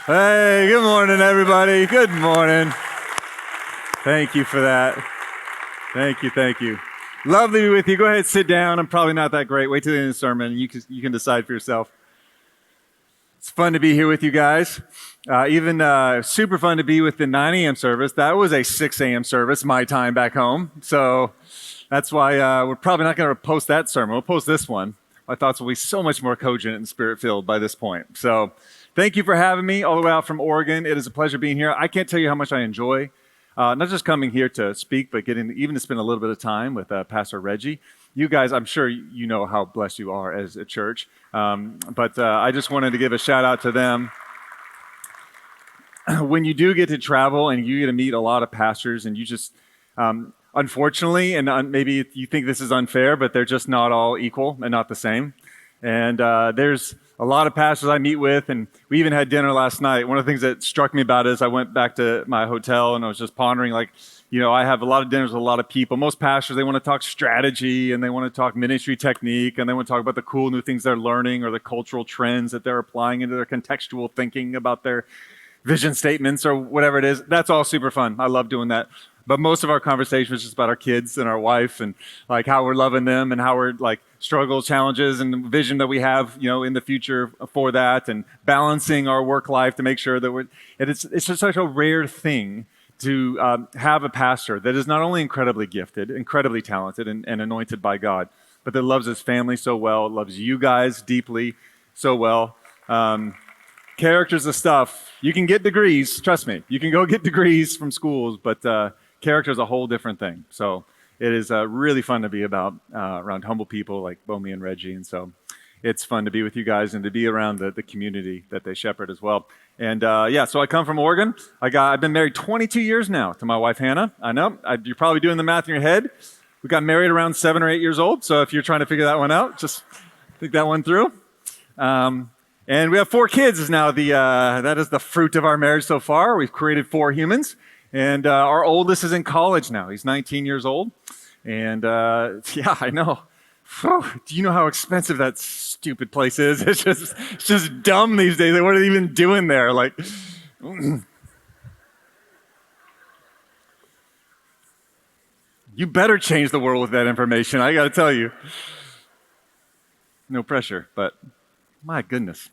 Hey, good morning, everybody. Good morning. Thank you for that. Thank you. Lovely to be with you. Go ahead, sit down. I'm probably not that great. Wait till the end of the sermon, and you can decide for yourself. It's fun to be here with you guys. Even super fun to be with the 9 a.m. service. That was a 6 a.m. service, my time back home. So that's why we're probably not going to post that sermon. We'll post this one. My thoughts will be so much more cogent and spirit-filled by this point. So thank you for having me all the way out from Oregon. It is a pleasure being here. I can't tell you how much I enjoy not just coming here to speak, but getting even to spend a little bit of time with Pastor Reggie. You guys, I'm sure you know how blessed you are as a church, but I just wanted to give a shout out to them. When you do get to travel and you get to meet a lot of pastors, and you just, unfortunately, and maybe you think this is unfair, but they're just not all equal and not the same. And there's a lot of pastors I meet with, and we even had dinner last night. One of the things that struck me about it is I went back to my hotel and I was just pondering, I have a lot of dinners with a lot of people. Most pastors, they want to talk strategy and they want to talk ministry technique and they want to talk about the cool new things they're learning or the cultural trends that they're applying into their contextual thinking about their vision statements or whatever it is. That's all super fun. I love doing that. But most of our conversation was just about our kids and our wife and like how we're loving them and how we're like struggles, challenges, and vision that we have, in the future for that, and balancing our work life to make sure that it's just such a rare thing to have a pastor that is not only incredibly gifted, incredibly talented, and anointed by God, but that loves his family so well, loves you guys deeply so well. Character's the stuff. You can get degrees, trust me. You can go get degrees from schools, but character is a whole different thing. So it is really fun to be around humble people like Bomi and Reggie. And so it's fun to be with you guys and to be around the community that they shepherd as well. And so I come from Oregon. I've been married 22 years now to my wife, Hannah. I know, you're probably doing the math in your head. We got married around 7 or 8 years old. So if you're trying to figure that one out, just think that one through. And we have 4 kids now. That is the fruit of our marriage so far. We've created 4 humans. And our oldest is in college now. He's 19 years old. And I know. Do you know how expensive that stupid place is? It's just dumb these days. What are they even doing there? Like, you better change the world with that information. I got to tell you. No pressure, but my goodness.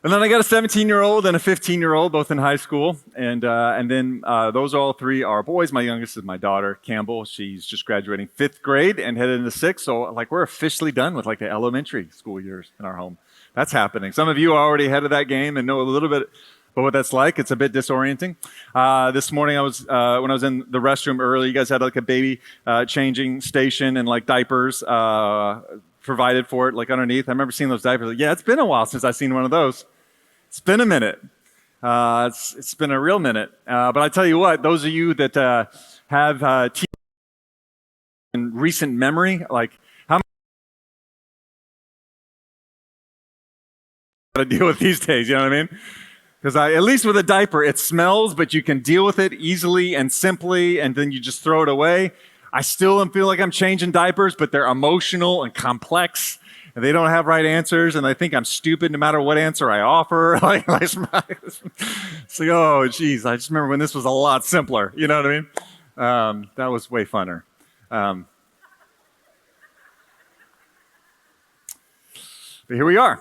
And then I got a 17-year-old and a 15-year-old, both in high school. And then those all 3 are boys. My youngest is my daughter, Campbell. She's just graduating 5th grade and headed into 6th. So we're officially done with the elementary school years in our home. That's happening. Some of you are already ahead of that game and know a little bit about what that's like. It's a bit disorienting. This morning when I was in the restroom early, you guys had a baby changing station and diapers provided for it underneath. I remember seeing those diapers. It's been a while since I've seen one of those. It's been a minute. It's been a real minute. But I tell you what, those of you that have teenagers in recent memory, how much to deal with these days, you know what I mean? Because at least with a diaper, it smells, but you can deal with it easily and simply, and then you just throw it away. I still don't feel like I'm changing diapers, but they're emotional and complex, and they don't have right answers, and they think I'm stupid no matter what answer I offer. It's oh, geez, I just remember when this was a lot simpler. You know what I mean? That was way funner. But here we are.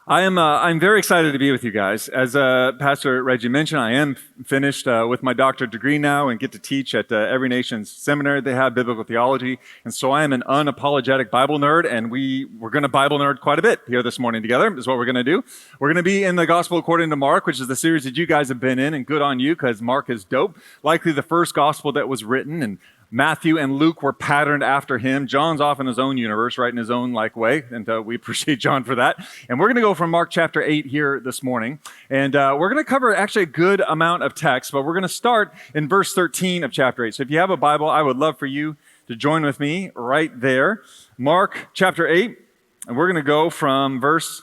I'm very excited to be with you guys. As Pastor Reggie mentioned, I am finished with my doctorate degree now and get to teach at Every Nation's seminary. They have biblical theology. And so I am an unapologetic Bible nerd, and we're going to Bible nerd quite a bit here this morning together is what we're going to do. We're going to be in the Gospel according to Mark, which is the series that you guys have been in, and good on you because Mark is dope. Likely the first gospel that was written, and Matthew and Luke were patterned after him. John's off in his own universe, right in his own way, and we appreciate John for that. And we're going to go from Mark chapter 8 here this morning, and we're going to cover actually a good amount of text, but we're going to start in verse 13 of chapter 8. So if you have a Bible, I would love for you to join with me right there. Mark chapter 8, and we're going to go from verse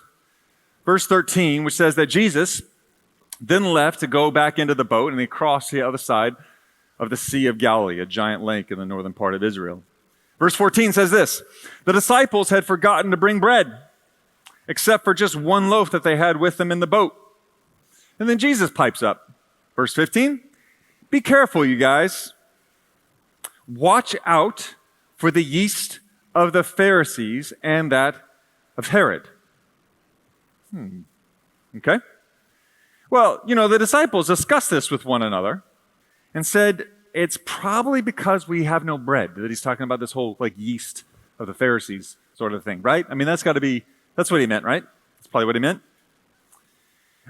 13, which says that Jesus then left to go back into the boat, and he crossed to the other side of the Sea of Galilee, a giant lake in the northern part of Israel. Verse 14 says this: the disciples had forgotten to bring bread. except for just one loaf that they had with them in the boat. And then Jesus pipes up. Verse 15, be careful, you guys. Watch out for the yeast of the Pharisees and that of Herod. Okay? Well, the disciples discussed this with one another and said, it's probably because we have no bread that he's talking about this whole yeast of the Pharisees sort of thing, right? I mean, that's what he meant, right? That's probably what he meant.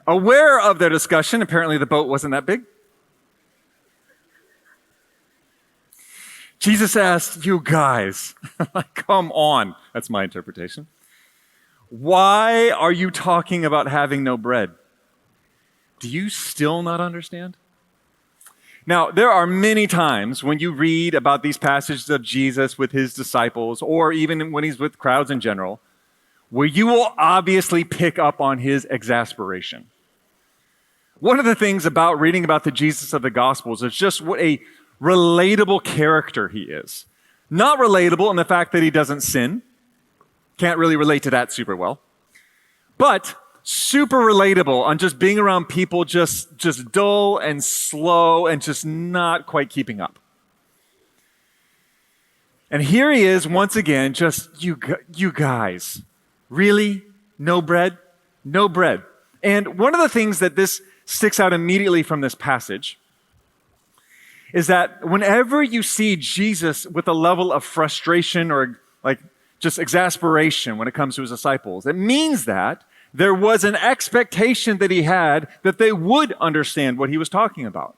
Aware of their discussion, apparently the boat wasn't that big. Jesus asked, you guys, come on. That's my interpretation. Why are you talking about having no bread? Do you still not understand? Now, there are many times when you read about these passages of Jesus with his disciples, or even when he's with crowds in general, where you will obviously pick up on his exasperation. One of the things about reading about the Jesus of the Gospels is just what a relatable character he is. Not relatable in the fact that he doesn't sin. Can't really relate to that super well. But super relatable on just being around people just dull and slow and just not quite keeping up. And here he is once again, just you guys, really? No bread? No bread. And one of the things that this sticks out immediately from this passage is that whenever you see Jesus with a level of frustration or just exasperation when it comes to his disciples, it means that there was an expectation that he had that they would understand what he was talking about.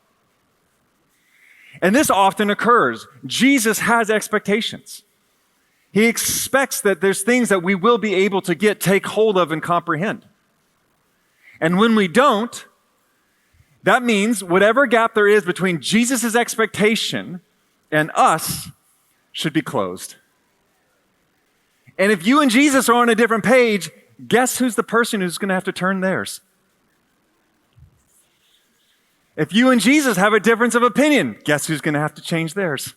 And this often occurs. Jesus has expectations. He expects that there's things that we will be able to take hold of and comprehend. And when we don't, that means whatever gap there is between Jesus' expectation and us should be closed. And if you and Jesus are on a different page, guess who's the person who's going to have to turn theirs? If you and Jesus have a difference of opinion, guess who's going to have to change theirs?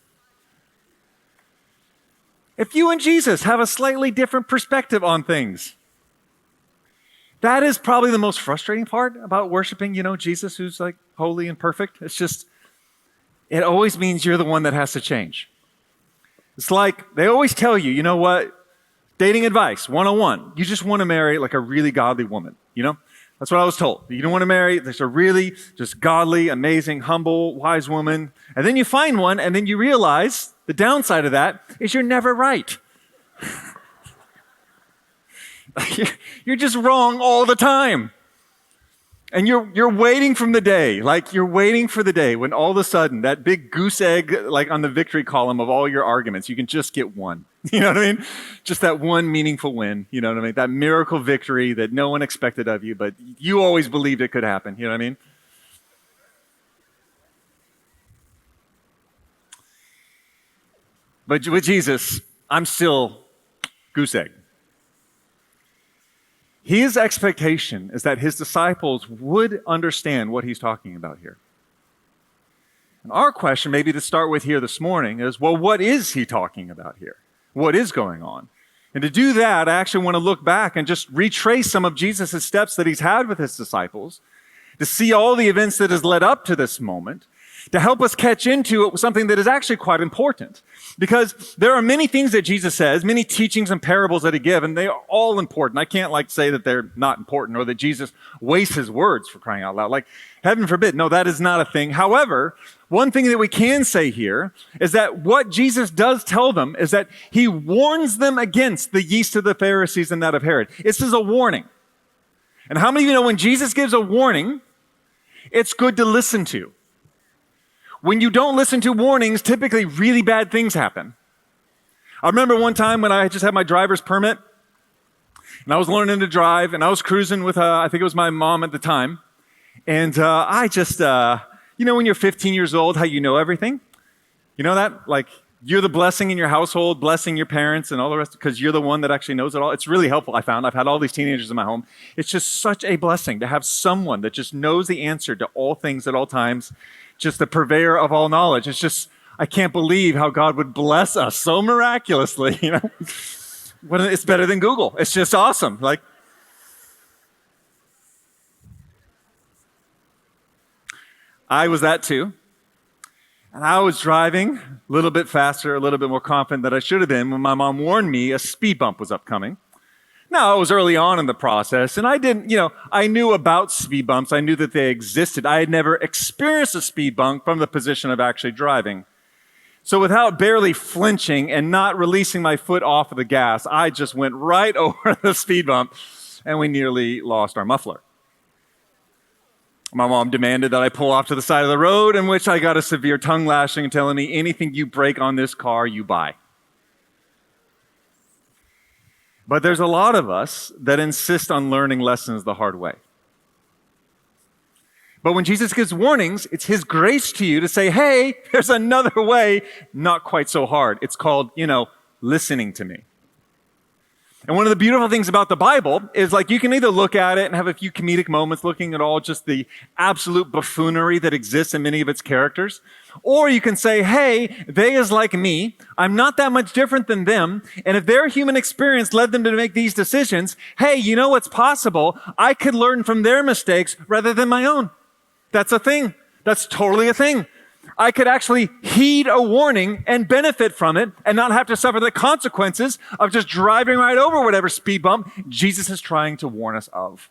If you and Jesus have a slightly different perspective on things, that is probably the most frustrating part about worshiping, Jesus who's holy and perfect. It's just, it always means you're the one that has to change. It's like they always tell you, what? Dating advice, 101. You just want to marry a really godly woman, That's what I was told. You don't want to marry a really just godly, amazing, humble, wise woman. And then you find one, and then you realize the downside of that is you're never right. You're just wrong all the time. And you're waiting from the day, you're waiting for the day when all of a sudden that big goose egg, on the victory column of all your arguments, you can just get one. You know what I mean? Just that one meaningful win. You know what I mean? That miracle victory that no one expected of you, but you always believed it could happen. You know what I mean? But with Jesus, I'm still goose egg. His expectation is that his disciples would understand what he's talking about here. And our question, maybe to start with here this morning, is, well, what is he talking about here? What is going on? And to do that, I actually want to look back and just retrace some of Jesus' steps that he's had with his disciples, to see all the events that has led up to this moment, to help us catch into something that is actually quite important. Because there are many things that Jesus says, many teachings and parables that he gives, and they are all important. I can't say that they're not important or that Jesus wastes his words, for crying out loud. Heaven forbid. No, that is not a thing. However, one thing that we can say here is that what Jesus does tell them is that he warns them against the yeast of the Pharisees and that of Herod. This is a warning. And how many of you know when Jesus gives a warning, it's good to listen to? When you don't listen to warnings, typically really bad things happen. I remember one time when I just had my driver's permit, and I was learning to drive, and I was cruising with, I think it was my mom at the time, and I just, when you're 15 years old, how you know everything? You know that? You're the blessing in your household, blessing your parents and all the rest, because you're the one that actually knows it all. It's really helpful, I found. I've had all these teenagers in my home. It's just such a blessing to have someone that just knows the answer to all things at all times, just the purveyor of all knowledge. It's just, I can't believe how God would bless us so miraculously, It's better than Google. It's just awesome. I was that too. And I was driving a little bit faster, a little bit more confident than I should have been when my mom warned me a speed bump was upcoming. Now, it was early on in the process, and I didn't, I knew about speed bumps. I knew that they existed. I had never experienced a speed bump from the position of actually driving. So without barely flinching and not releasing my foot off of the gas, I just went right over the speed bump, and we nearly lost our muffler. My mom demanded that I pull off to the side of the road, in which I got a severe tongue lashing telling me, anything you break on this car, you buy. But there's a lot of us that insist on learning lessons the hard way. But when Jesus gives warnings, it's his grace to you to say, hey, there's another way, not quite so hard. It's called, listening to me. And one of the beautiful things about the Bible is you can either look at it and have a few comedic moments looking at all just the absolute buffoonery that exists in many of its characters. Or you can say, hey, they is like me. I'm not that much different than them. And if their human experience led them to make these decisions, hey, you know what's possible? I could learn from their mistakes rather than my own. That's a thing. That's totally a thing. I could actually heed a warning and benefit from it and not have to suffer the consequences of just driving right over whatever speed bump Jesus is trying to warn us of.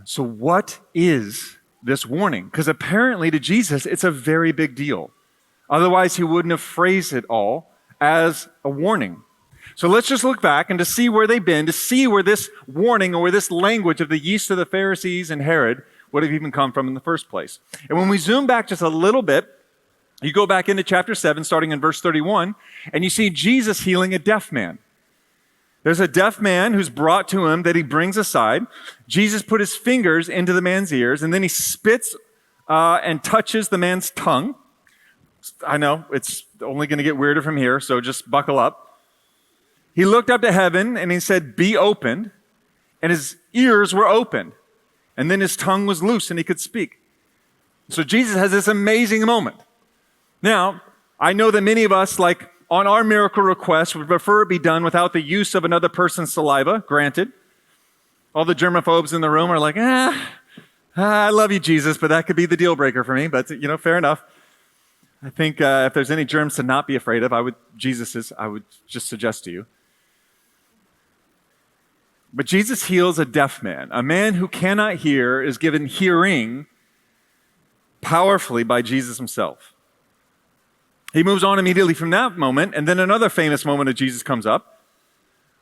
So what is this warning? Because apparently to Jesus, it's a very big deal. Otherwise, he wouldn't have phrased it all as a warning. So let's just look back and to see where they've been, to see where this warning or where this language of the yeast of the Pharisees and Herod would have even come from in the first place. And when we zoom back just a little bit, you go back into chapter 7, starting in verse 31, and you see Jesus healing a deaf man. There's a deaf man who's brought to him that he brings aside. Jesus put his fingers into the man's ears, and then he spits and touches the man's tongue. I know, it's only going to get weirder from here, so just buckle up. He looked up to heaven and he said, be opened, and his ears were opened. And then his tongue was loose and he could speak. So Jesus has this amazing moment. Now, I know that many of us, on our miracle request, would prefer it be done without the use of another person's saliva, granted. All the germaphobes in the room are like, I love you, Jesus, but that could be the deal breaker for me. But, fair enough. I think if there's any germs to not be afraid of, I would just suggest to you. But Jesus heals a deaf man. A man who cannot hear is given hearing powerfully by Jesus himself. He moves on immediately from that moment, and then another famous moment of Jesus comes up,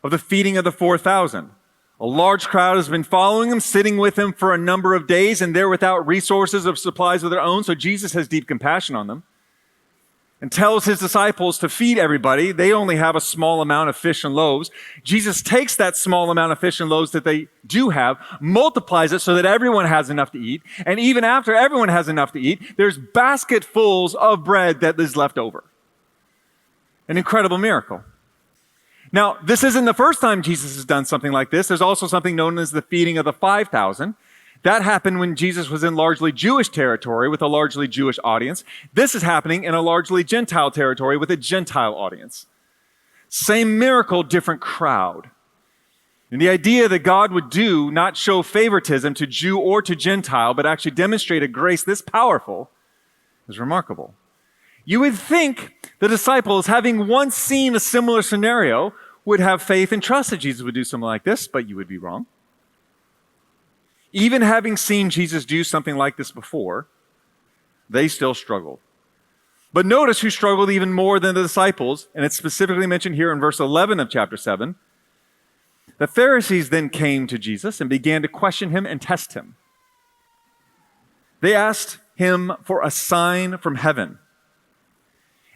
of the feeding of the 4,000. A large crowd has been following him, sitting with him for a number of days, and they're without resources or supplies of their own, so Jesus has deep compassion on them and tells his disciples to feed everybody. They only have a small amount of fish and loaves. Jesus takes that small amount of fish and loaves that they do have, multiplies it so that everyone has enough to eat. And even after everyone has enough to eat, there's basketfuls of bread that is left over. An incredible miracle. Now, this isn't the first time Jesus has done something like this. There's also something known as the feeding of the 5,000. That happened when Jesus was in largely Jewish territory with a largely Jewish audience. This is happening in a largely Gentile territory with a Gentile audience. Same miracle, different crowd. And the idea that God would not show favoritism to Jew or to Gentile, but actually demonstrate a grace this powerful is remarkable. You would think the disciples, having once seen a similar scenario, would have faith and trust that Jesus would do something like this, but you would be wrong. Even having seen Jesus do something like this before, they still struggled. But notice who struggled even more than the disciples, and it's specifically mentioned here in verse 11 of chapter 7. The Pharisees then came to Jesus and began to question him and test him. They asked him for a sign from heaven.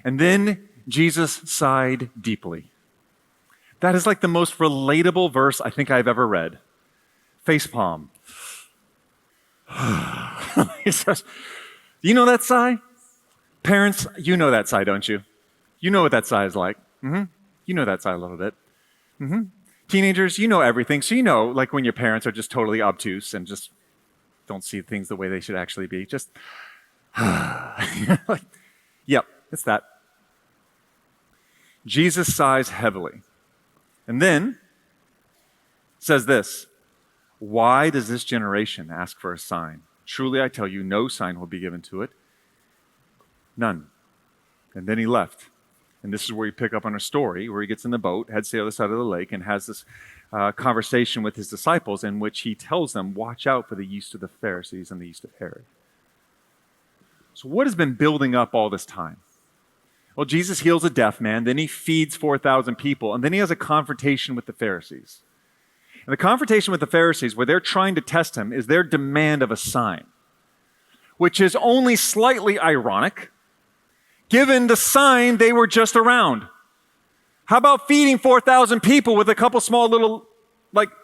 And then Jesus sighed deeply. That is the most relatable verse I think I've ever read. Facepalm. He says, you know that sigh? Parents, you know that sigh, don't you? You know what that sigh is like. Mm-hmm. You know that sigh a little bit. Mm-hmm. Teenagers, you know everything. So you know, when your parents are just totally obtuse and just don't see things the way they should actually be. Just, yep, it's that. Jesus sighs heavily. And then says this, Why does this generation ask for a sign? Truly I tell you, no sign will be given to it. None. And then he left. And this is where you pick up on our story, where he gets in the boat, heads to the other side of the lake, and has this conversation with his disciples in which he tells them, watch out for the yeast of the Pharisees and the yeast of Herod. So what has been building up all this time? Well, Jesus heals a deaf man, then he feeds 4,000 people, and then he has a confrontation with the Pharisees. And the confrontation with the Pharisees, where they're trying to test him, is their demand of a sign, which is only slightly ironic, given the sign they were just around. How about feeding 4,000 people with a couple small little,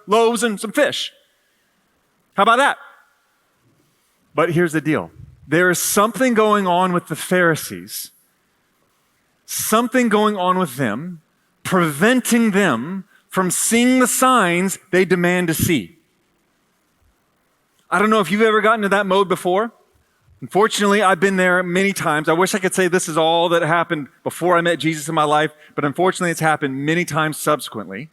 loaves and some fish? How about that? But here's the deal. There is something going on with the Pharisees, something going on with them, preventing them from seeing the signs they demand to see. I don't know if you've ever gotten to that mode before. Unfortunately, I've been there many times. I wish I could say this is all that happened before I met Jesus in my life, but unfortunately it's happened many times subsequently.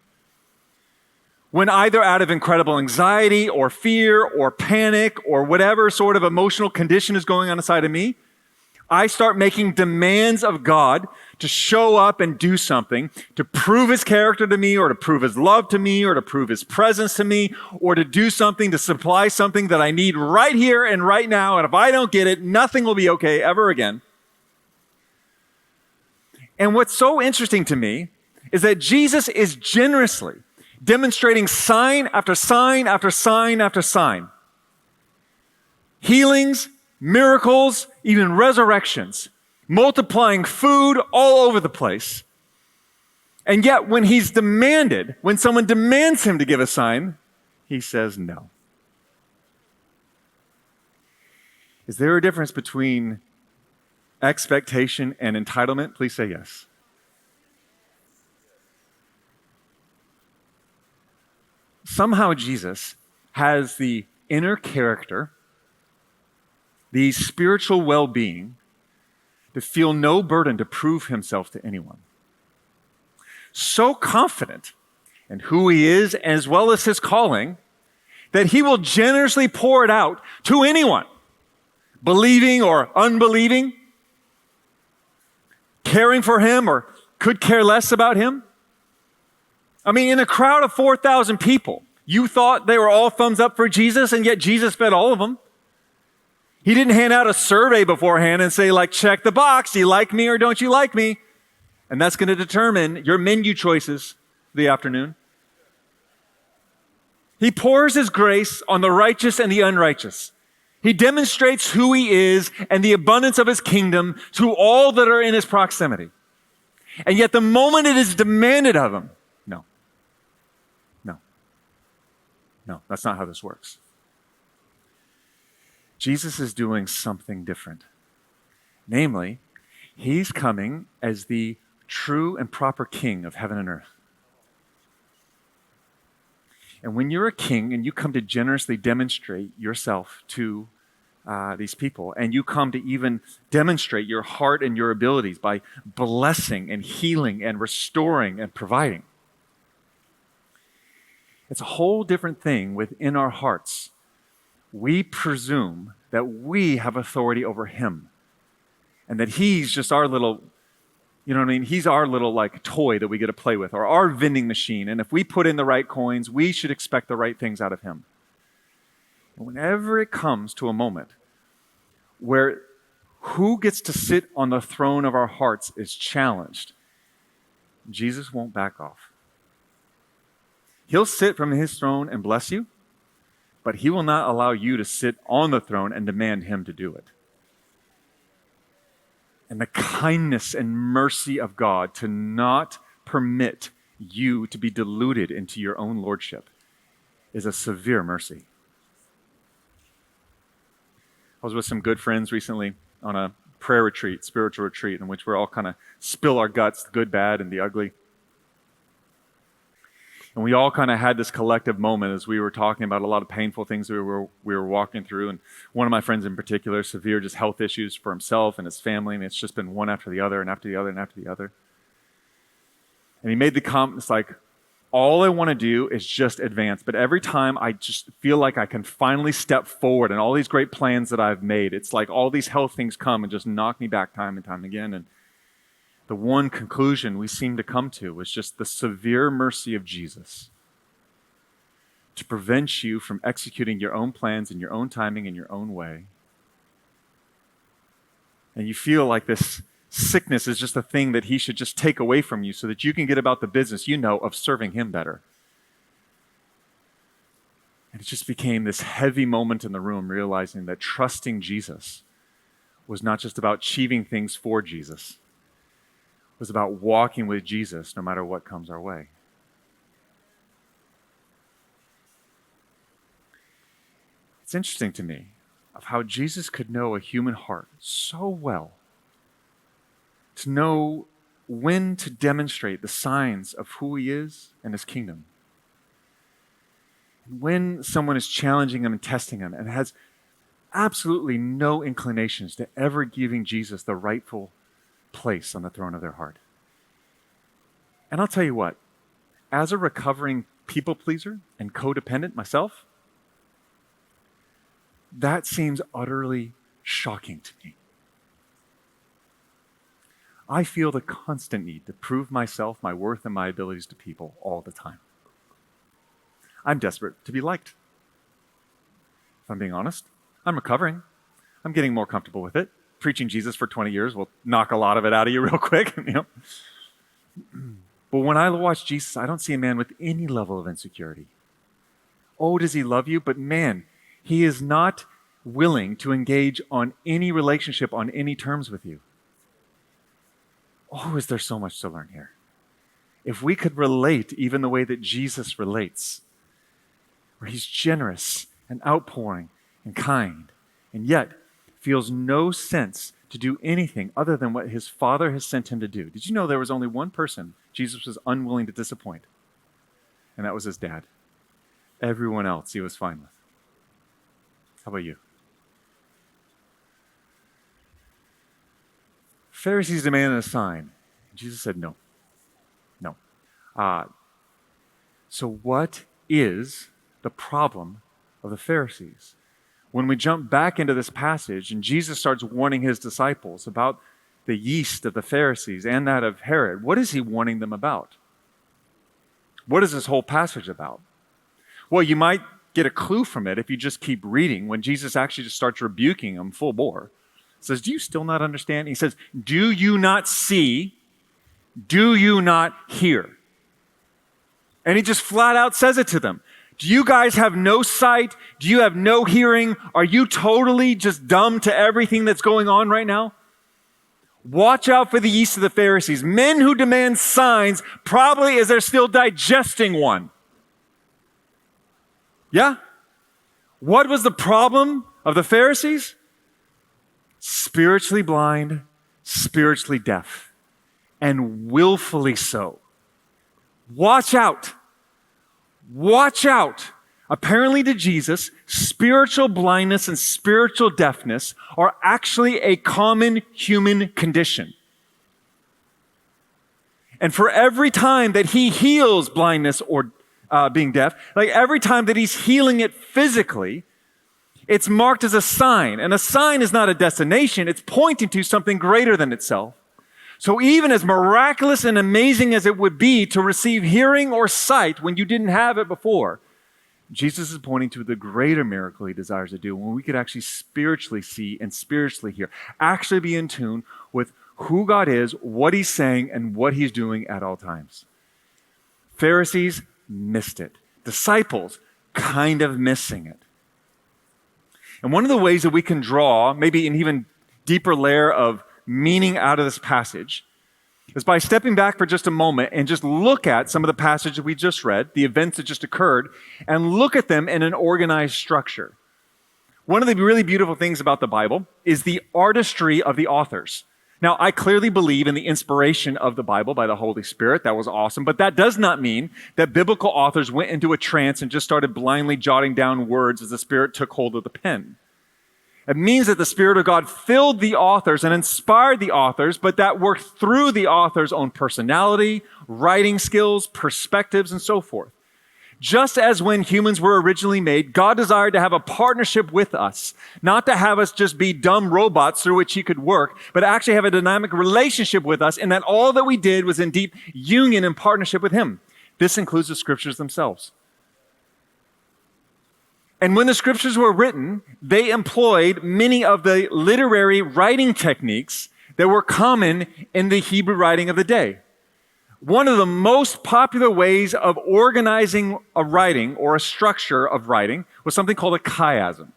When either out of incredible anxiety or fear or panic or whatever sort of emotional condition is going on inside of me, I start making demands of God to show up and do something, to prove his character to me, or to prove his love to me, or to prove his presence to me, or to do something to supply something that I need right here and right now. And if I don't get it, nothing will be okay ever again. And what's so interesting to me is that Jesus is generously demonstrating sign after sign after sign after sign. Healings, miracles, even resurrections, multiplying food all over the place. And yet when when someone demands him to give a sign, he says no. Is there a difference between expectation and entitlement? Please say yes. Somehow Jesus has the inner character, the spiritual well-being, to feel no burden to prove himself to anyone. So confident in who he is as well as his calling that he will generously pour it out to anyone, believing or unbelieving, caring for him or could care less about him. I mean, in a crowd of 4,000 people, you thought they were all thumbs up for Jesus, and yet Jesus fed all of them. He didn't hand out a survey beforehand and say, check the box, do you like me or don't you like me? And that's going to determine your menu choices for the afternoon. He pours his grace on the righteous and the unrighteous. He demonstrates who he is and the abundance of his kingdom to all that are in his proximity. And yet the moment it is demanded of him, no, that's not how this works. Jesus is doing something different. Namely, he's coming as the true and proper king of heaven and earth. And when you're a king and you come to generously demonstrate yourself to these people, and you come to even demonstrate your heart and your abilities by blessing and healing and restoring and providing, it's a whole different thing within our hearts. We presume that we have authority over him and that he's just our little, he's our little toy that we get to play with, or our vending machine. And if we put in the right coins, we should expect the right things out of him. And whenever it comes to a moment where who gets to sit on the throne of our hearts is challenged, Jesus won't back off. He'll sit from his throne and bless you, but he will not allow you to sit on the throne and demand him to do it. And the kindness and mercy of God to not permit you to be deluded into your own lordship is a severe mercy. I was with some good friends recently on a prayer retreat, spiritual retreat, in which we're all kind of spill our guts, the good, bad, and the ugly. And we all kind of had this collective moment as we were talking about a lot of painful things we were walking through. And one of my friends in particular, severe just health issues for himself and his family. And it's just been one after the other and after the other and after the other. And he made the comment, it's all I want to do is just advance. But every time I just feel like I can finally step forward and all these great plans that I've made, it's like all these health things come and just knock me back time and time again. And the one conclusion we seem to come to was just the severe mercy of Jesus to prevent you from executing your own plans in your own timing in your own way. And you feel like this sickness is just a thing that he should just take away from you so that you can get about the business of serving him better. And it just became this heavy moment in the room, realizing that trusting Jesus was not just about achieving things for Jesus. It was about walking with Jesus no matter what comes our way. It's interesting to me of how Jesus could know a human heart so well, to know when to demonstrate the signs of who he is and his kingdom. When someone is challenging him and testing him and has absolutely no inclinations to ever giving Jesus the rightful place on the throne of their heart. And I'll tell you what, as a recovering people pleaser and codependent myself, that seems utterly shocking to me. I feel the constant need to prove myself, my worth, and my abilities to people all the time. I'm desperate to be liked. If I'm being honest, I'm recovering. I'm getting more comfortable with it. Preaching Jesus for 20 years will knock a lot of it out of you real quick. But when I watch Jesus, I don't see a man with any level of insecurity. Oh, does he love you? But man, he is not willing to engage on any relationship on any terms with you. Oh, is there so much to learn here? If we could relate even the way that Jesus relates, where he's generous and outpouring and kind, and yet feels no sense to do anything other than what his Father has sent him to do. Did you know there was only one person Jesus was unwilling to disappoint? And that was his dad. Everyone else he was fine with. How about you? Pharisees demanded a sign. Jesus said no. No. So what is the problem of the Pharisees? When we jump back into this passage and Jesus starts warning his disciples about the yeast of the Pharisees and that of Herod, what is he warning them about? What is this whole passage about? Well, you might get a clue from it if you just keep reading when Jesus actually just starts rebuking them full bore. He says, do you still not understand? He says, do you not see? Do you not hear? And he just flat out says it to them. Do you guys have no sight? Do you have no hearing? Are you totally just dumb to everything that's going on right now? Watch out for the yeast of the Pharisees. Men who demand signs, probably as they're still digesting one. Yeah? What was the problem of the Pharisees? Spiritually blind, spiritually deaf, and willfully so. Watch out. Watch out. Apparently to Jesus, spiritual blindness and spiritual deafness are actually a common human condition. And for every time that he heals blindness or being deaf, like every time that he's healing it physically, it's marked as a sign. And a sign is not a destination. It's pointing to something greater than itself. So even as miraculous and amazing as it would be to receive hearing or sight when you didn't have it before, Jesus is pointing to the greater miracle he desires to do when we could actually spiritually see and spiritually hear, actually be in tune with who God is, what he's saying, and what he's doing at all times. Pharisees missed it. Disciples kind of missing it. And one of the ways that we can draw maybe an even deeper layer of meaning out of this passage is by stepping back for just a moment and just look at some of the passages we just read, the events that just occurred, and look at them in an organized structure. One of the really beautiful things about the Bible is the artistry of the authors. Now, I clearly believe in the inspiration of the Bible by the Holy Spirit. That was awesome. But that does not mean that biblical authors went into a trance and just started blindly jotting down words as the Spirit took hold of the pen. It means that the Spirit of God filled the authors and inspired the authors, but that worked through the author's own personality, writing skills, perspectives, and so forth. Just as when humans were originally made, God desired to have a partnership with us, not to have us just be dumb robots through which he could work, but actually have a dynamic relationship with us, and that all that we did was in deep union and partnership with him. This includes the scriptures themselves. And when the scriptures were written, they employed many of the literary writing techniques that were common in the Hebrew writing of the day. One of the most popular ways of organizing a writing or a structure of writing was something called a chiasm.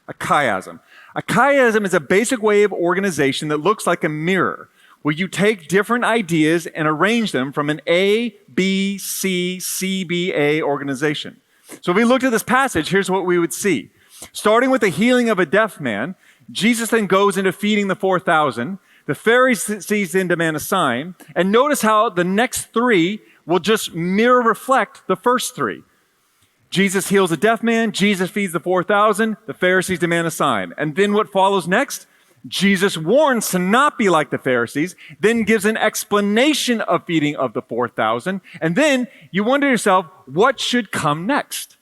A chiasm. A chiasm is a basic way of organization that looks like a mirror, where you take different ideas and arrange them from an A, B, C, C, B, A organization. So if we looked at this passage, here's what we would see. Starting with the healing of a deaf man, Jesus then goes into feeding the 4,000. The Pharisees then demand a sign. And notice how the next three will just mirror reflect the first three. Jesus heals a deaf man. Jesus feeds the 4,000. The Pharisees demand a sign. And then what follows next? Jesus warns to not be like the Pharisees, then gives an explanation of feeding of the 4,000. And then you wonder to yourself, what should come next?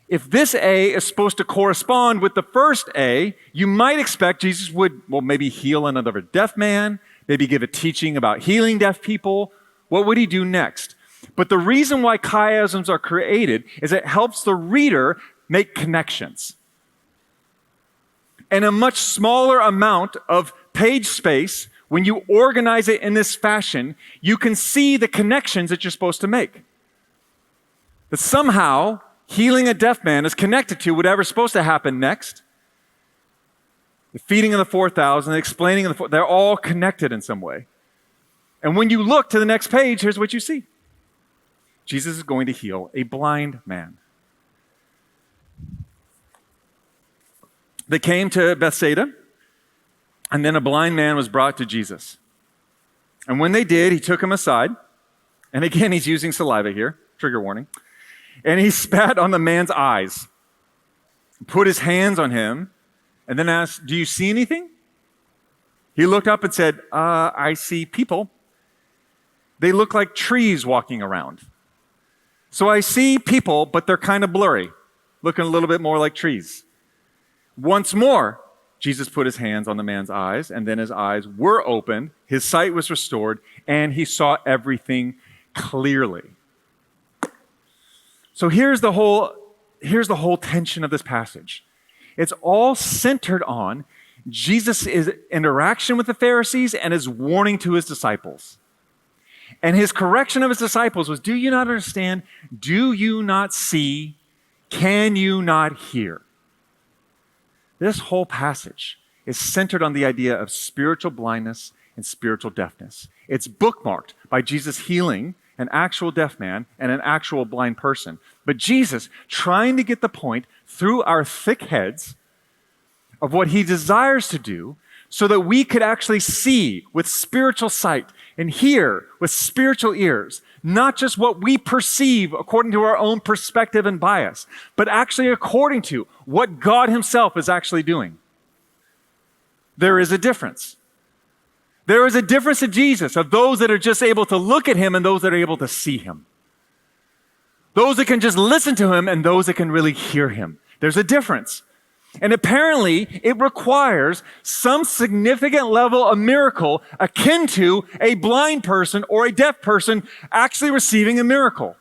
If this A is supposed to correspond with the first A, you might expect Jesus would, maybe heal another deaf man, maybe give a teaching about healing deaf people. What would he do next? But the reason why chiasms are created is it helps the reader make connections. And a much smaller amount of page space, when you organize it in this fashion, you can see the connections that you're supposed to make. That somehow, healing a deaf man is connected to whatever's supposed to happen next. The feeding of the 4,000, the explaining of they're all connected in some way. And when you look to the next page, here's what you see. Jesus is going to heal a blind man. They came to Bethsaida, and then a blind man was brought to Jesus. And when they did, he took him aside. And again, he's using saliva here, trigger warning. And he spat on the man's eyes, put his hands on him, and then asked, "Do you see anything?" He looked up and said, "I see people. They look like trees walking around. So I see people, but they're kind of blurry, looking a little bit more like trees." Once more, Jesus put his hands on the man's eyes, and then his eyes were opened, his sight was restored, and he saw everything clearly. So here's the whole tension of this passage. It's all centered on Jesus' interaction with the Pharisees and his warning to his disciples. And his correction of his disciples was, do you not understand? Do you not see? Can you not hear? This whole passage is centered on the idea of spiritual blindness and spiritual deafness. It's bookmarked by Jesus healing an actual deaf man and an actual blind person. But Jesus trying to get the point through our thick heads of what he desires to do so that we could actually see with spiritual sight and hear with spiritual ears, not just what we perceive according to our own perspective and bias, but actually according to what God himself is actually doing. There is a difference. There is a difference to Jesus of those that are just able to look at him and those that are able to see him. Those that can just listen to him and those that can really hear him. There's a difference. And apparently, it requires some significant level of miracle akin to a blind person or a deaf person actually receiving a miracle.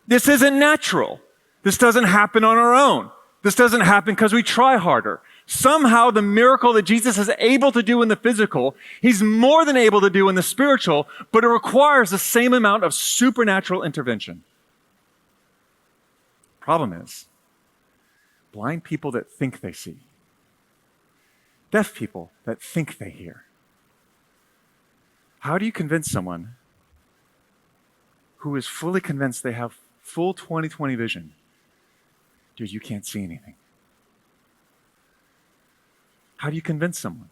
This isn't natural. This doesn't happen on our own. This doesn't happen because we try harder. Somehow, the miracle that Jesus is able to do in the physical, he's more than able to do in the spiritual, but it requires the same amount of supernatural intervention. Problem is, blind people that think they see. Deaf people that think they hear. How do you convince someone who is fully convinced they have full 20/20 vision? Dude, you can't see anything. How do you convince someone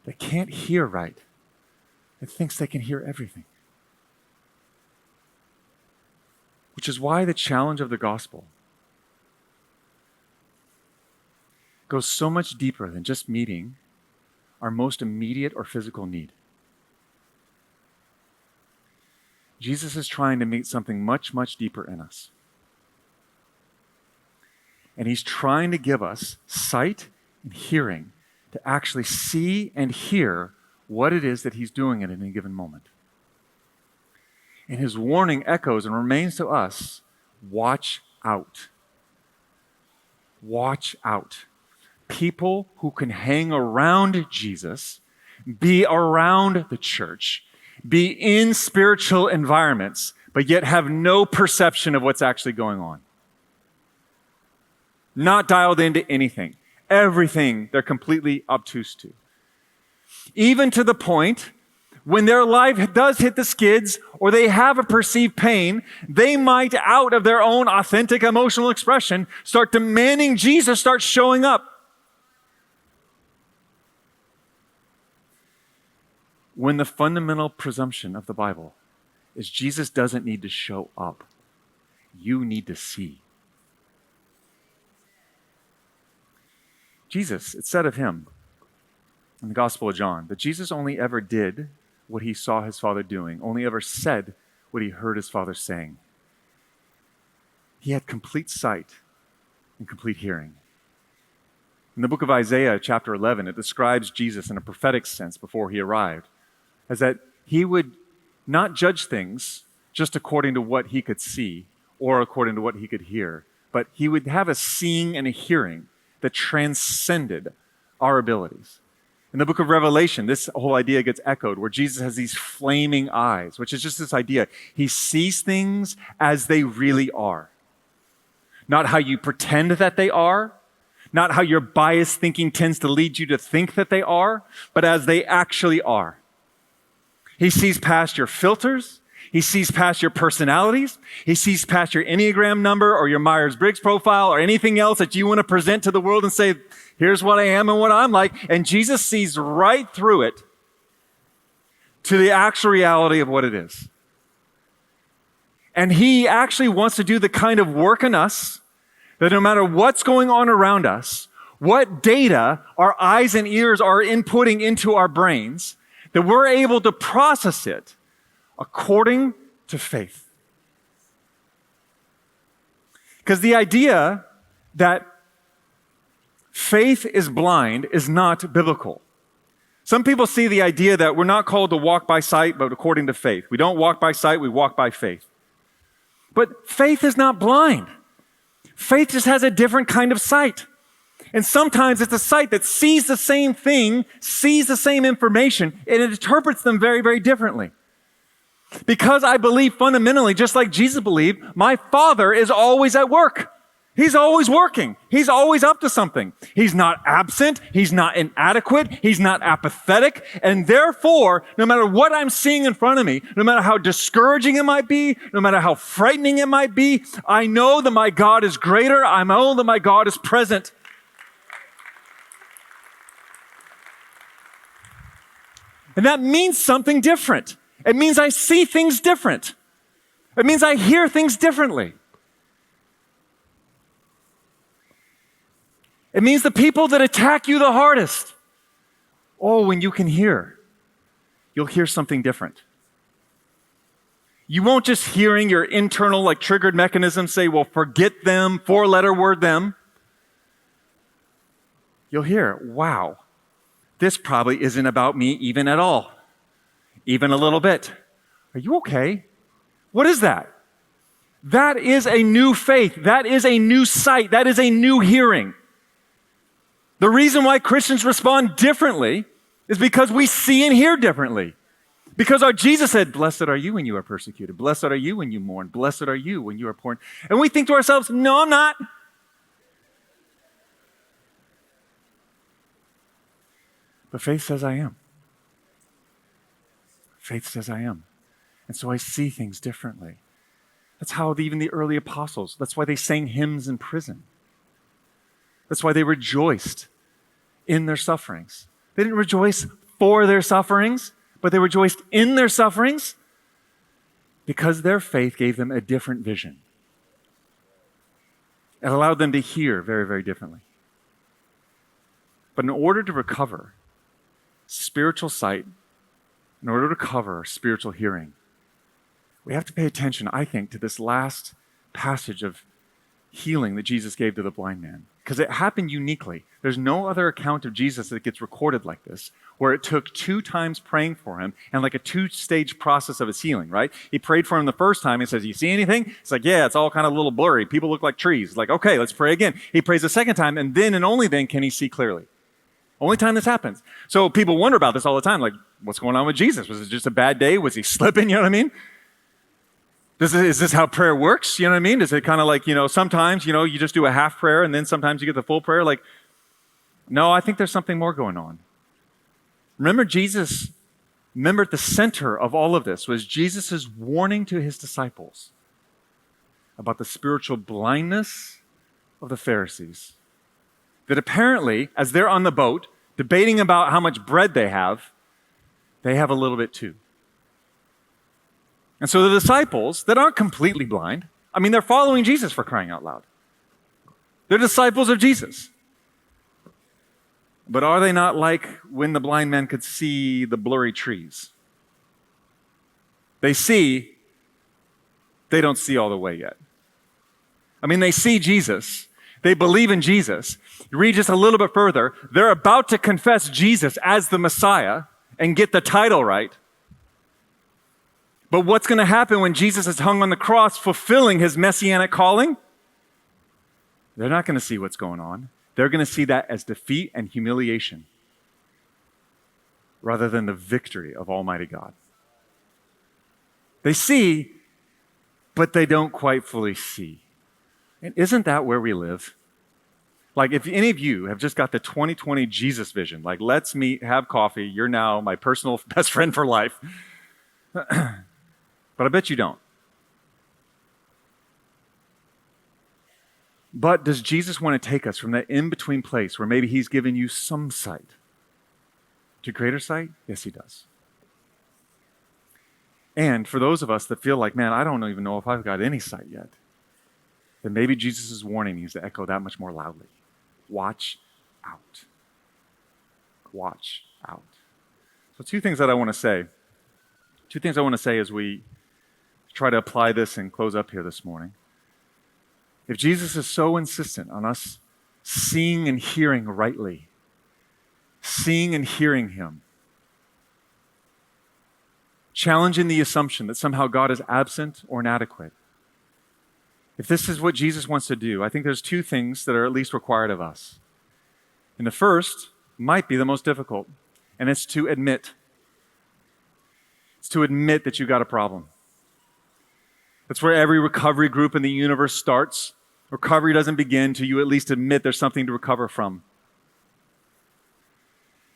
that can't hear right, that thinks they can hear everything? Which is why the challenge of the gospel goes so much deeper than just meeting our most immediate or physical need. Jesus is trying to meet something much, much deeper in us. And he's trying to give us sight and hearing to actually see and hear what it is that he's doing at any given moment. And his warning echoes and remains to us, watch out. Watch out. People who can hang around Jesus, be around the church, be in spiritual environments, but yet have no perception of what's actually going on. Not dialed into anything. Everything they're completely obtuse to. Even to the point when their life does hit the skids or they have a perceived pain, they might, out of their own authentic emotional expression, start demanding Jesus start showing up. When the fundamental presumption of the Bible is Jesus doesn't need to show up. You need to see. Jesus, it said of him in the Gospel of John that Jesus only ever did what he saw his Father doing, only ever said what he heard his Father saying. He had complete sight and complete hearing. In the book of Isaiah, chapter 11, it describes Jesus in a prophetic sense before he arrived, as that he would not judge things just according to what he could see or according to what he could hear, but he would have a seeing and a hearing that transcended our abilities. In the book of Revelation, this whole idea gets echoed where Jesus has these flaming eyes, which is just this idea. He sees things as they really are. Not how you pretend that they are, not how your biased thinking tends to lead you to think that they are, but as they actually are. He sees past your filters. He sees past your personalities. He sees past your Enneagram number or your Myers-Briggs profile or anything else that you want to present to the world and say, here's what I am and what I'm like. And Jesus sees right through it to the actual reality of what it is. And he actually wants to do the kind of work in us that no matter what's going on around us, what data our eyes and ears are inputting into our brains, that we're able to process it according to faith. Because the idea that faith is blind is not biblical. Some people see the idea that we're not called to walk by sight, but according to faith. We don't walk by sight, we walk by faith. But faith is not blind. Faith just has a different kind of sight. And sometimes it's a sight that sees the same thing, sees the same information, and it interprets them very, very differently. Because I believe fundamentally, just like Jesus believed, my Father is always at work. He's always working. He's always up to something. He's not absent. He's not inadequate. He's not apathetic. And therefore, no matter what I'm seeing in front of me, no matter how discouraging it might be, no matter how frightening it might be, I know that my God is greater. I know that my God is present. And that means something different. It means I see things different. It means I hear things differently. It means the people that attack you the hardest, when you can hear, you'll hear something different. You won't just hearing your internal triggered mechanism say, well, forget them, four-letter word them. You'll hear, wow, this probably isn't about me even at all. Even a little bit. Are you okay? What is that? That is a new faith. That is a new sight. That is a new hearing. The reason why Christians respond differently is because we see and hear differently. Because our Jesus said, blessed are you when you are persecuted. Blessed are you when you mourn. Blessed are you when you are poor. And we think to ourselves, no, I'm not. But faith says I am. Faith says I am. And so I see things differently. That's how even the early apostles, that's why they sang hymns in prison. That's why they rejoiced in their sufferings. They didn't rejoice for their sufferings, but they rejoiced in their sufferings because their faith gave them a different vision. It allowed them to hear very, very differently. But in order to recover spiritual sight, in order to recover spiritual hearing, we have to pay attention, I think, to this last passage of healing that Jesus gave to the blind man, because it happened uniquely. There's no other account of Jesus that gets recorded like this, where it took 2 times praying for him and like a 2-stage process of his healing, right? He prayed for him the first time. He says, you see anything? It's like, yeah, it's all kind of a little blurry. People look like trees. Like, okay, let's pray again. He prays the second time, and then and only then can he see clearly. Only time this happens. So people wonder about this all the time, like, what's going on with Jesus? Was it just a bad day? Was he slipping? You know what I mean? Is this how prayer works? You know what I mean? Is it kind of like, sometimes, you just do a half prayer and then sometimes you get the full prayer? Like, no, I think there's something more going on. Remember at the center of all of this was Jesus' warning to his disciples about the spiritual blindness of the Pharisees. That apparently, as they're on the boat, debating about how much bread they have a little bit too. And so the disciples that aren't completely blind, they're following Jesus, for crying out loud. They're disciples of Jesus. But are they not like when the blind man could see the blurry trees? They see, they don't see all the way yet. They see Jesus. They believe in Jesus. You read just a little bit further, they're about to confess Jesus as the Messiah and get the title right. But what's going to happen when Jesus is hung on the cross fulfilling his messianic calling? They're not going to see what's going on. They're going to see that as defeat and humiliation rather than the victory of Almighty God. They see, but they don't quite fully see. And isn't that where we live? Like, if any of you have just got the 2020 Jesus vision, like, let's meet, have coffee, you're now my personal best friend for life. But I bet you don't. But does Jesus want to take us from that in-between place where maybe he's given you some sight to greater sight? Yes, he does. And for those of us that feel like, man, I don't even know if I've got any sight yet, then maybe Jesus' warning needs to echo that much more loudly. Watch out. Watch out. So 2 things that I want to say. 2 things I want to say as we try to apply this and close up here this morning. If Jesus is so insistent on us seeing and hearing rightly, seeing and hearing him, challenging the assumption that somehow God is absent or inadequate, if this is what Jesus wants to do, I think there's 2 things that are at least required of us. And the first might be the most difficult, and it's to admit. It's to admit that you've got a problem. That's where every recovery group in the universe starts. Recovery doesn't begin till you at least admit there's something to recover from.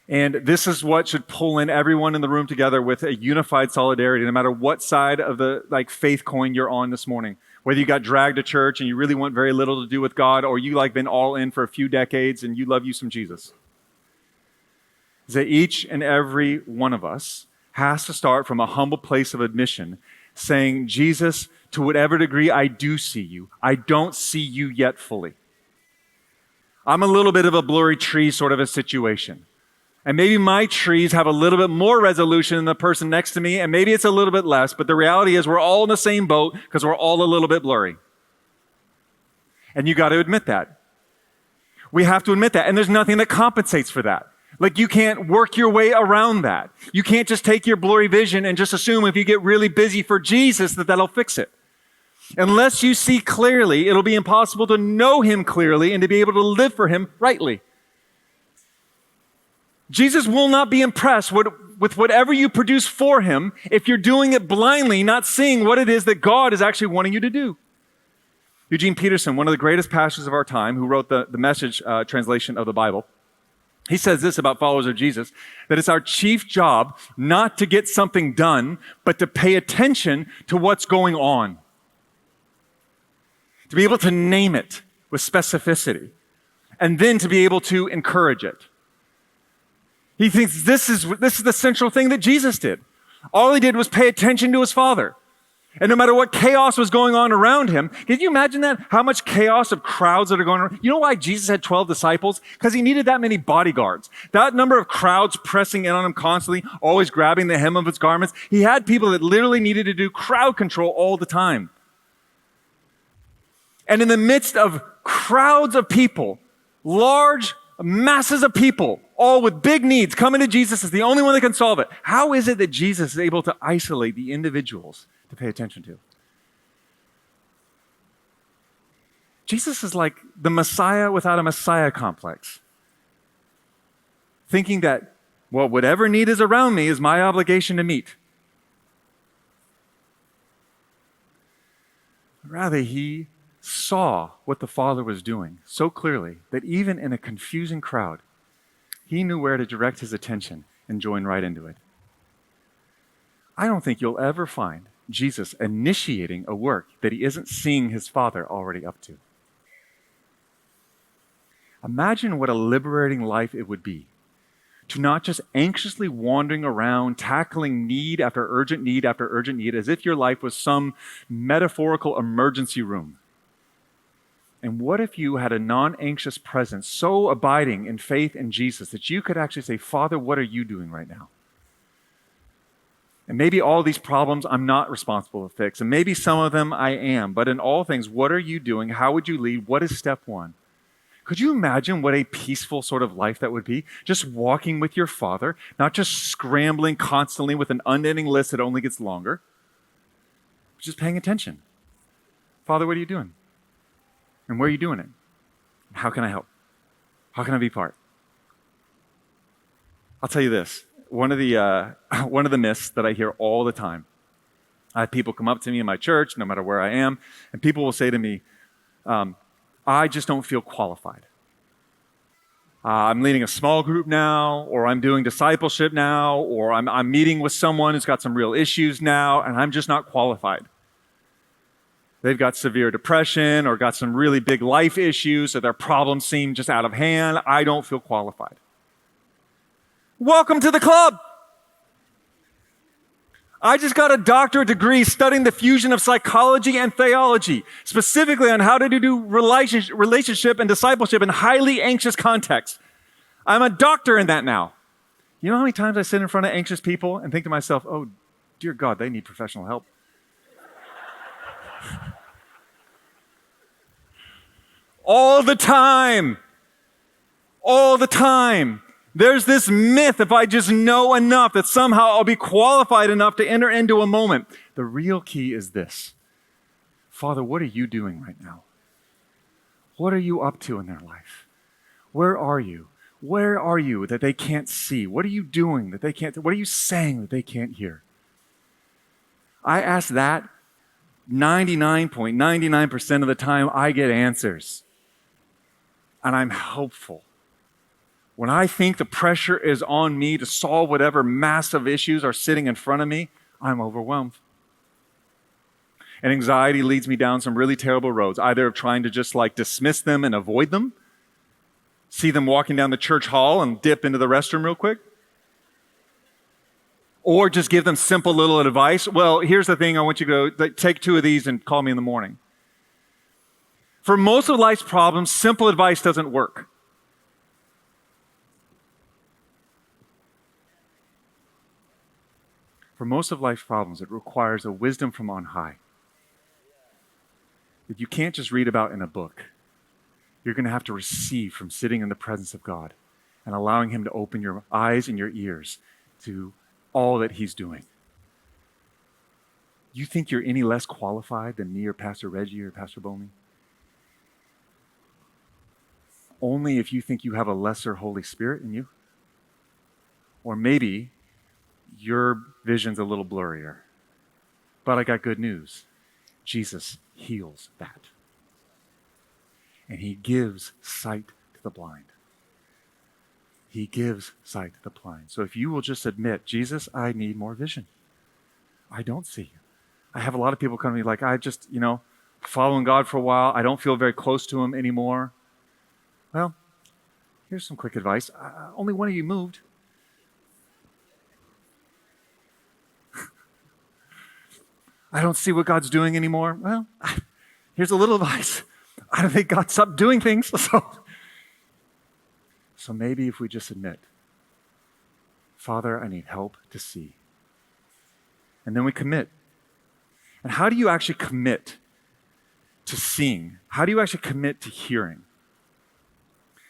And this is what should pull in everyone in the room together with a unified solidarity, no matter what side of the faith coin you're on this morning. Whether you got dragged to church and you really want very little to do with God, or you been all in for a few decades and you love you some Jesus. Is that each and every one of us has to start from a humble place of admission, saying, Jesus, to whatever degree I do see you, I don't see you yet fully. I'm a little bit of a blurry tree sort of a situation. And maybe my trees have a little bit more resolution than the person next to me, and maybe it's a little bit less, but the reality is we're all in the same boat because we're all a little bit blurry. And you got to admit that. We have to admit that, and there's nothing that compensates for that. Like, you can't work your way around that. You can't just take your blurry vision and just assume if you get really busy for Jesus that'll fix it. Unless you see clearly, it'll be impossible to know him clearly and to be able to live for him rightly. Jesus will not be impressed with whatever you produce for him if you're doing it blindly, not seeing what it is that God is actually wanting you to do. Eugene Peterson, one of the greatest pastors of our time, who wrote the Message translation of the Bible, he says this about followers of Jesus, that it's our chief job not to get something done, but to pay attention to what's going on. To be able to name it with specificity, and then to be able to encourage it. He thinks this is the central thing that Jesus did. All he did was pay attention to his Father. And no matter what chaos was going on around him, can you imagine that? How much chaos of crowds that are going on? You know why Jesus had 12 disciples? Because he needed that many bodyguards. That number of crowds pressing in on him constantly, always grabbing the hem of his garments. He had people that literally needed to do crowd control all the time. And in the midst of crowds of people, large masses of people, all with big needs, coming to Jesus as the only one that can solve it, how is it that Jesus is able to isolate the individuals to pay attention to? Jesus is like the Messiah without a Messiah complex, thinking that, well, whatever need is around me is my obligation to meet. Rather, he saw what the Father was doing so clearly that even in a confusing crowd, he knew where to direct his attention and join right into it. I don't think you'll ever find Jesus initiating a work that he isn't seeing his Father already up to. Imagine what a liberating life it would be to not just anxiously wandering around, tackling need after urgent need after urgent need, as if your life was some metaphorical emergency room. And what if you had a non-anxious presence so abiding in faith in Jesus that you could actually say, Father, what are you doing right now? And maybe all these problems I'm not responsible to fix, and maybe some of them I am, but in all things, what are you doing? How would you lead? What is step one? Could you imagine what a peaceful sort of life that would be? Just walking with your Father, not just scrambling constantly with an unending list that only gets longer, but just paying attention. Father, what are you doing? And where are you doing it? How can I help? How can I be part? I'll tell you this. One of the myths that I hear all the time, I have people come up to me in my church, no matter where I am, and people will say to me, I just don't feel qualified. I'm leading a small group now, or I'm doing discipleship now, or I'm meeting with someone who's got some real issues now, and I'm just not qualified. They've got severe depression or got some really big life issues, so their problems seem just out of hand. I don't feel qualified. Welcome to the club. I just got a doctorate degree studying the fusion of psychology and theology, specifically on how to do relationship and discipleship in highly anxious contexts. I'm a doctor in that now. You know how many times I sit in front of anxious people and think to myself, oh, dear God, they need professional help. All the time. All the time. There's this myth, if I just know enough, that somehow I'll be qualified enough to enter into a moment. The real key is this. Father, what are you doing right now? What are you up to in their life? Where are you? Where are you that they can't see? What are you doing that they can't? What are you saying that they can't hear? I ask that 99.99% of the time, I get answers. And I'm helpful. When I think the pressure is on me to solve whatever massive issues are sitting in front of me, I'm overwhelmed. And anxiety leads me down some really terrible roads, either of trying to just like dismiss them and avoid them, see them walking down the church hall and dip into the restroom real quick, or just give them simple little advice. Well, here's the thing, I want you to go take 2 of these and call me in the morning. For most of life's problems, simple advice doesn't work. For most of life's problems, it requires a wisdom from on high that you can't just read about in a book. You're going to have to receive from sitting in the presence of God and allowing Him to open your eyes and your ears to all that He's doing. You think you're any less qualified than me or Pastor Reggie or Pastor Bowman? Only if you think you have a lesser Holy Spirit in you. Or maybe your vision's a little blurrier. But I got good news. Jesus heals that. And He gives sight to the blind. He gives sight to the blind. So if you will just admit, Jesus, I need more vision. I don't see you. I have a lot of people come to me like, I just, following God for a while. I don't feel very close to Him anymore. Well, here's some quick advice. Only one of you moved. I don't see what God's doing anymore. Well, here's a little advice. I don't think God stopped doing things. So maybe if we just admit, Father, I need help to see. And then we commit. And how do you actually commit to seeing? How do you actually commit to hearing?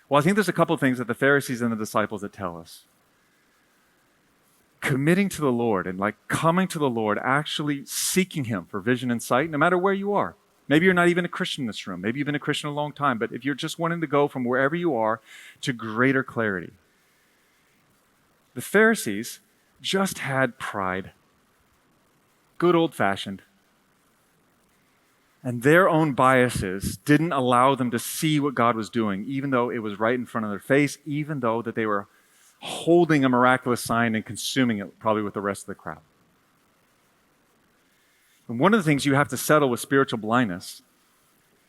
Well, I think there's a couple of things that the Pharisees and the disciples that tell us. Committing to the Lord and like coming to the Lord, actually seeking him for vision and sight, no matter where you are. Maybe you're not even a Christian in this room. Maybe you've been a Christian a long time, but if you're just wanting to go from wherever you are to greater clarity. The Pharisees just had pride. Good old-fashioned. And their own biases didn't allow them to see what God was doing, even though it was right in front of their face, even though that they were holding a miraculous sign and consuming it probably with the rest of the crowd. And one of the things you have to settle with spiritual blindness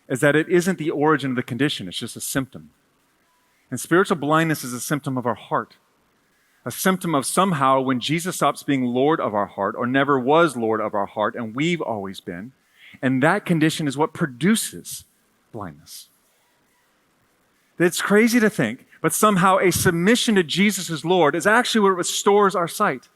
is that it isn't the origin of the condition, it's just a symptom. And spiritual blindness is a symptom of our heart. A symptom of somehow when Jesus stops being Lord of our heart or never was Lord of our heart, and we've always been, and that condition is what produces blindness. It's crazy to think, but somehow a submission to Jesus as Lord is actually what restores our sight.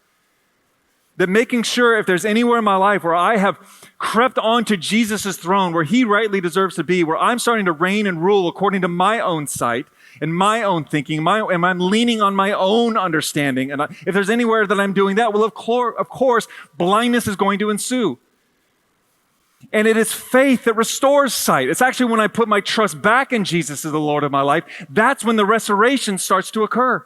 That making sure if there's anywhere in my life where I have crept onto Jesus' throne, where he rightly deserves to be, where I'm starting to reign and rule according to my own sight and my own thinking, and I'm leaning on my own understanding, and if there's anywhere that I'm doing that, well, of course, blindness is going to ensue. And it is faith that restores sight. It's actually when I put my trust back in Jesus as the Lord of my life, that's when the restoration starts to occur.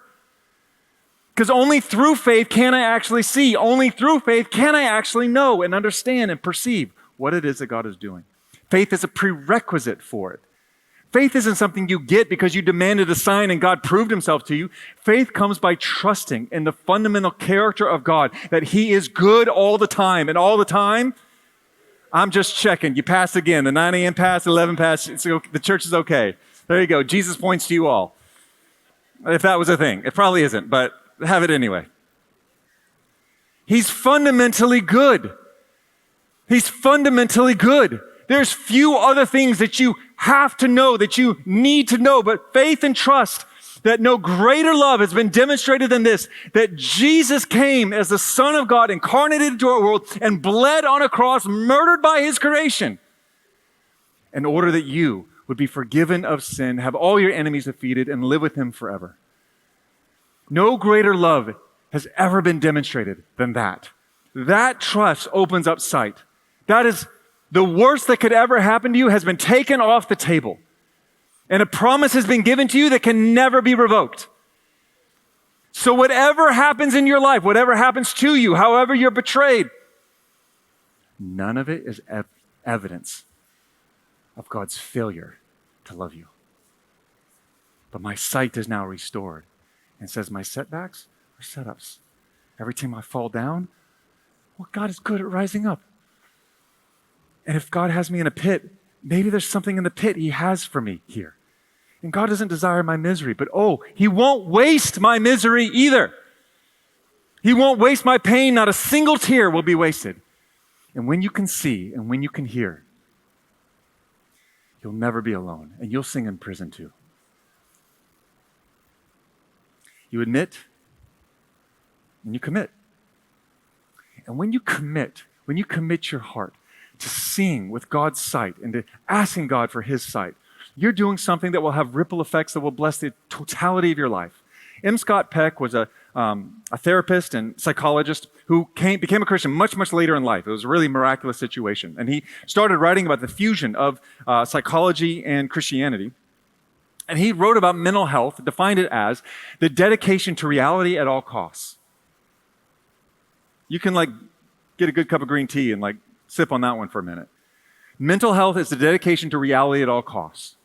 Because only through faith can I actually see. Only through faith can I actually know and understand and perceive what it is that God is doing. Faith is a prerequisite for it. Faith isn't something you get because you demanded a sign and God proved himself to you. Faith comes by trusting in the fundamental character of God, that he is good all the time. And all the time, I'm just checking. You passed again. The 9 a.m. pass, 11 pass. The church is okay. There you go. Jesus points to you all. If that was a thing. It probably isn't, but have it anyway. He's fundamentally good. He's fundamentally good. There's few other things that you have to know, that you need to know, but faith and trust that no greater love has been demonstrated than this, that Jesus came as the Son of God, incarnated into our world, and bled on a cross, murdered by his creation, in order that you would be forgiven of sin, have all your enemies defeated, and live with him forever. No greater love has ever been demonstrated than that. That trust opens up sight. That is the worst that could ever happen to you has been taken off the table. And a promise has been given to you that can never be revoked. So whatever happens in your life, whatever happens to you, however you're betrayed, none of it is evidence of God's failure to love you. But my sight is now restored and says my setbacks are setups. Every time I fall down, well, God is good at rising up. And if God has me in a pit, maybe there's something in the pit he has for me here. And God doesn't desire my misery, but he won't waste my misery either. He won't waste my pain. Not a single tear will be wasted. And when you can see and when you can hear, you'll never be alone. And you'll sing in prison too. You admit and you commit. And when you commit your heart to seeing with God's sight and to asking God for his sight, you're doing something that will have ripple effects that will bless the totality of your life. M. Scott Peck was a therapist and psychologist who became a Christian much, much later in life. It was a really miraculous situation. And he started writing about the fusion of psychology and Christianity. And he wrote about mental health, defined it as the dedication to reality at all costs. You can get a good cup of green tea and sip on that one for a minute. Mental health is the dedication to reality at all costs.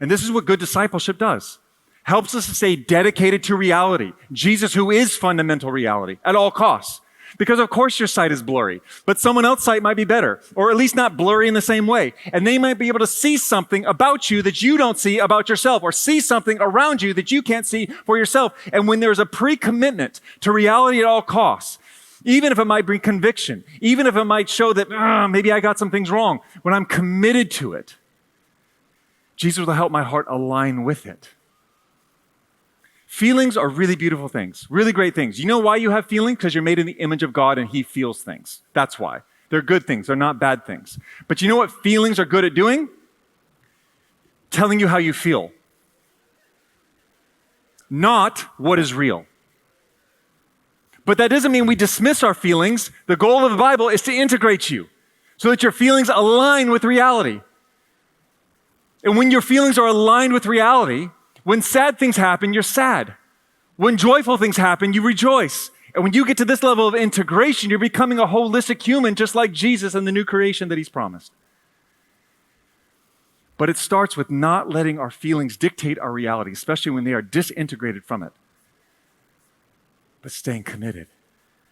And this is what good discipleship does. Helps us to stay dedicated to reality. Jesus, who is fundamental reality at all costs. Because of course your sight is blurry, but someone else's sight might be better, or at least not blurry in the same way. And they might be able to see something about you that you don't see about yourself, or see something around you that you can't see for yourself. And when there's a pre-commitment to reality at all costs, Even if it might bring conviction, even if it might show that maybe I got some things wrong, when I'm committed to it, Jesus will help my heart align with it. Feelings are really beautiful things, really great things. You know why you have feelings? Because you're made in the image of God and He feels things. That's why. They're good things. They're not bad things. But you know what feelings are good at doing? Telling you how you feel. Not what is real. But that doesn't mean we dismiss our feelings. The goal of the Bible is to integrate you so that your feelings align with reality. And when your feelings are aligned with reality, when sad things happen, you're sad. When joyful things happen, you rejoice. And when you get to this level of integration, you're becoming a holistic human just like Jesus and the new creation that He's promised. But it starts with not letting our feelings dictate our reality, especially when they are disintegrated from it. But staying committed,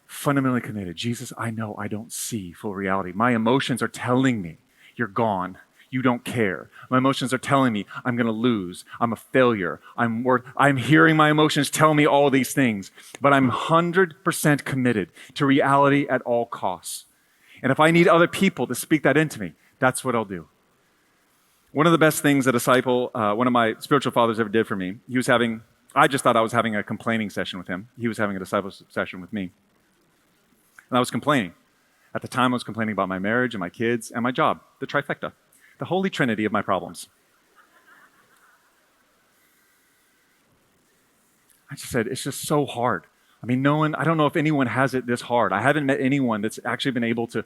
fundamentally committed. Jesus, I know I don't see full reality. My emotions are telling me you're gone. You don't care. My emotions are telling me I'm going to lose. I'm a failure. I'm hearing my emotions tell me all these things, but I'm 100% committed to reality at all costs. And if I need other people to speak that into me, that's what I'll do. One of the best things a disciple, one of my spiritual fathers ever did for me, I just thought I was having a complaining session with him. He was having a discipleship session with me. And I was complaining. At the time, I was complaining about my marriage and my kids and my job, the trifecta. The holy trinity of my problems. I just said, it's just so hard. I mean, I don't know if anyone has it this hard. I haven't met anyone that's actually been able to,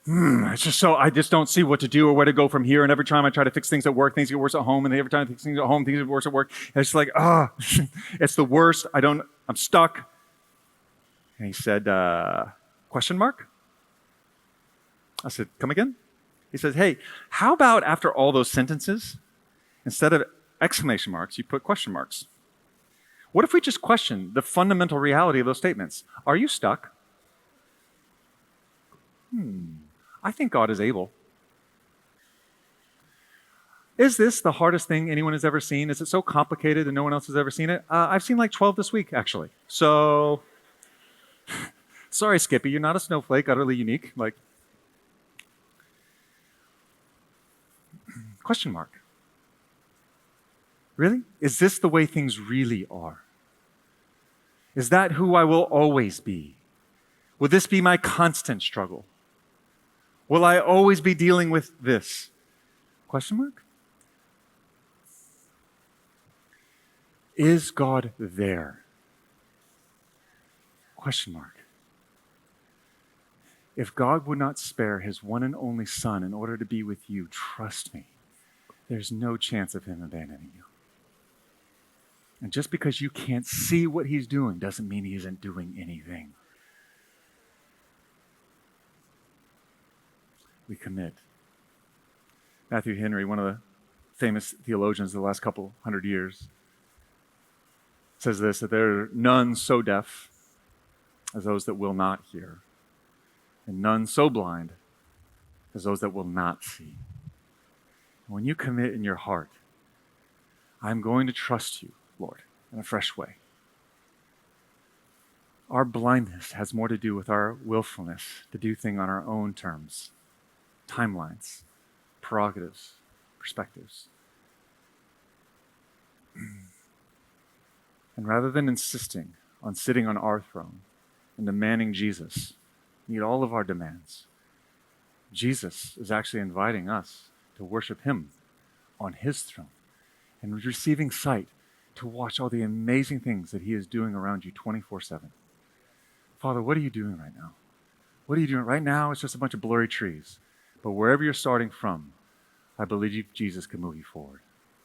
I just don't see what to do or where to go from here. And every time I try to fix things at work, things get worse at home. And every time I fix things at home, things get worse at work. And it's like, it's the worst. I'm stuck. And he said, question mark? I said, come again? He says, hey, how about after all those sentences, instead of exclamation marks, you put question marks? What if we just question the fundamental reality of those statements? Are you stuck? I think God is able. Is this the hardest thing anyone has ever seen? Is it so complicated and no one else has ever seen it? I've seen like 12 this week, actually. So, sorry, Skippy, you're not a snowflake, utterly unique. Question mark. Really? Is this the way things really are? Is that who I will always be? Will this be my constant struggle? Will I always be dealing with this? Question mark. Is God there? Question mark. If God would not spare His one and only Son in order to be with you, trust me, there's no chance of Him abandoning you. And just because you can't see what He's doing doesn't mean He isn't doing anything. We commit. Matthew Henry, one of the famous theologians of the last couple hundred years, says this, that there are none so deaf as those that will not hear, and none so blind as those that will not see. When you commit in your heart, I'm going to trust you, Lord, in a fresh way. Our blindness has more to do with our willfulness to do things on our own terms, timelines, prerogatives, perspectives. And rather than insisting on sitting on our throne and demanding Jesus meet all of our demands, Jesus is actually inviting us to worship Him on His throne and receiving sight to watch all the amazing things that He is doing around you 24/7. Father, what are you doing right now? What are you doing? Right now, it's just a bunch of blurry trees. But wherever you're starting from, I believe Jesus can move you forward.